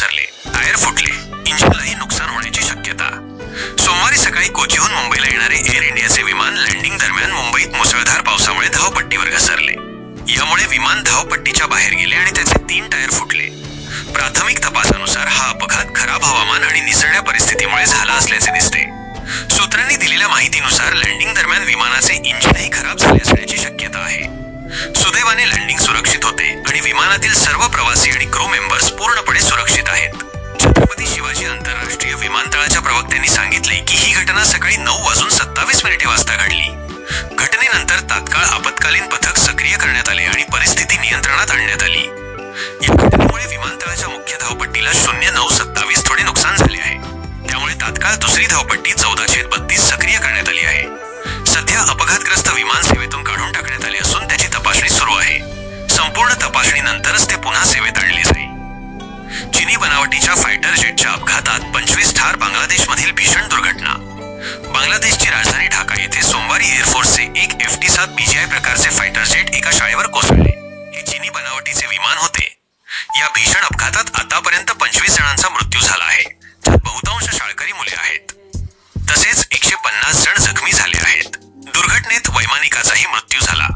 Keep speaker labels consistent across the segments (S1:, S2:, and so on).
S1: घसरले, टायर फुटले, इंजिनलाही नुकसान होण्याची शक्यता. सोमवारी सकाळी कोचीहून मुंबईला येणारे एअर इंडियाचे विमान लँडिंग दरम्यान मुंबईत मुसळधार पावसामुळे धावपट्टीवर घसरले. यामुळे विमान धावपट्टीच्या बाहेर गेले आणि त्याचे 3 टायर फुटले. प्राथमिक तपासानुसार हा अपघात खराब हवामान आणि निसरड्या परिस्थितीमुळे झाला असल्याचे दिसते. सूत्रांनी दिलेल्या माहितीनुसार लँडिंग दरम्यान विमानाचे इंजिनही खराब झाले असण्याची शक्यता आहे. सुदैवाने लँडिंग सुरक्षित होते आणि विमानातील सर्व प्रवासी आणि क्रू मेंबर्स पूर्णपणे सुरक्षित आहेत. छत्रपती शिवाजी आंतरराष्ट्रीय विमानतळाच्या प्रवक्त्यांनी सांगितले की ही घटना सकाळी 9:27 वाजता घडली. घटनेनंतर तात्काळ आपत्कालीन पथक सक्रिय करण्यात आले आणि परिस्थिती नियंत्रणात आणण्यात आली. या घटनेमुळे विमानतळाच्या मुख्य धावपट्टीला 09:27 थोडे नुकसान झाले आहे. त्यामुळे तात्काळ दुसरी धावपट्टी 14/32 सक्रिय करण्यात आली आहे. सध्या अपघातग्रस्त विमान सेवेतून काढून टाकण्यात आले असून त्याची तपासणी सुरू आहे. संपूर्ण तपासणीनंतरच ते पुन्हा सेवेत आणले जाईल. चीनी बनावटीच्या फायटर जेटच्या अपघातात 25 ठार. बांगलादेशमधील भीषण दुर्घटना. बांगलादेशची राजधानी ढाका येथे सोमवारी एअरफोर्सचे एक FT-7 BGI प्रकारचे फायटर जेट एका शाळेवर कोसळले. हे चीनी बनावटीचे विमान होते. या भीषण अपघातात आतापर्यंत 25 जणांचा मृत्यू झाला आहे, ज्यात बहुतांश शाळकरी मुले आहेत. तसेच 150 जण जखमी झाले आहेत. दुर्घटनेत वैमानिकाचाही मृत्यू झाला.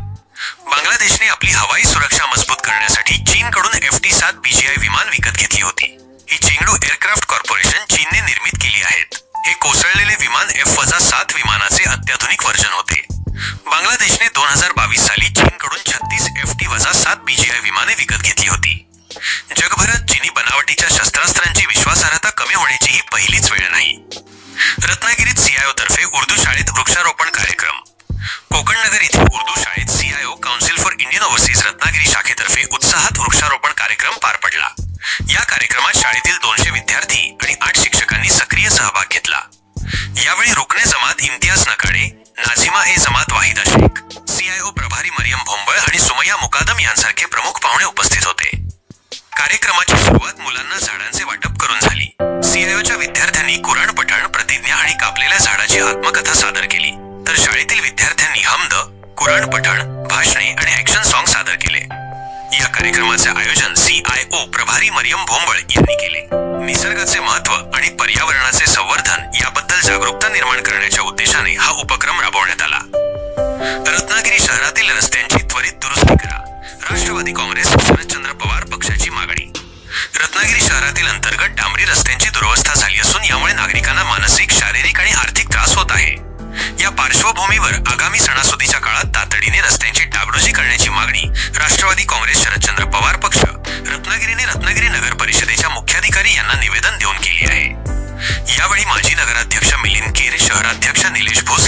S1: बांगलादेशने आपली हवाई सुरक्षा मजबूत करण्यासाठी चीनकडून FT-7 BGI विमान विकत घेतली होती. ही चेंगडू एअरक्राफ्ट कॉर्पोरेशन चीनने निर्मित केली आहेत. हे कोसळलेले विमान F-7 विमानाचे अत्याधुनिक व्हर्जन होते. बांगलादेशने 2022 साली चीनकडून 36 FT-7 BGI विमाने विकत घेतली होती. जगभरात चीनी बनावटीच्या शस्त्रास्त्रांची विश्वासार्हता कमी होण्याची ही पहिलीच वेळ नाही. रत्नागिरीत CIO तर्फे उर्दू शाळेत वृक्षारोपण कार्यक्रम. कोकणनगर येथील उर्दू शाळेत CIO council for Indian overseas Ratnagiri शाखेतर्फे उत्साहात वृक्षारोपण कार्यक्रम पार पडला. या कार्यक्रमात शाळेतील 200 विद्यार्थी आणि 8 शिक्षकांनी सक्रिय सहभाग घेतला. यावेळी रुकने जमात इम्तियाज नकाडे, नाझिमा जमात वाहिदा शेख, CIO प्रभारी मरियम भोंबळ आणि सुमैया मुकादम यांसारखे प्रमुख पाहुणे उपस्थित होते. कार्यक्रमाची सुरुवात मुलांना झाडांचे वाटप करून झाली. CIOच्या विद्यार्थ्यांनी कुराण पठण, प्रतिज्ञा आणि कापलेल्या झाडाची आत्मकथा सादर केली, तर शाळेतील विद्यार्थ्यांनी हमद, कुराण पठण, भाषणे आणि ॲक्शन सॉन्ग सादर केले. या कार्यक्रमाचे आयोजन CIO प्रभारी मरियम भोंबळ यांनी केले. निसर्गाचे महत्त्व आणि पर्यावरणाचे संवर्धन याबद्दल जागरूकता निर्माण करण्याच्या उद्देशाने हा उपक्रम राबवण्यात आला. रत्नागिरी शहरातील रस्त्यांची त्वरित दुरुस्ती करा. राष्ट्रवादी काँग्रेस शरदचंद्र पवार पक्षाची मागणी. रत्नागिरी शहरातील अंतर्गत डांबरी रस्त्यांची दुरवस्था झाली असून यामुळे नागरिकांना मानसिक, शारीरिक आणि आर्थिक त्रास होत आहे. या पार्श्वभूमीवर आगामी सणासुदीच्या काळात तातडीने रस्त्यांची डागडुजी करण्याची मागणी राष्ट्रवादी काँग्रेस शरदचंद्र पवार पक्ष रत्नागिरीने रत्नागिरी नगर परिषदेच्या मुख्याधिकारी यांना निवेदन देऊन केली आहे. यावेळी माजी नगराध्यक्ष मिलिंद केर, शहराध्यक्ष निलेश भोसले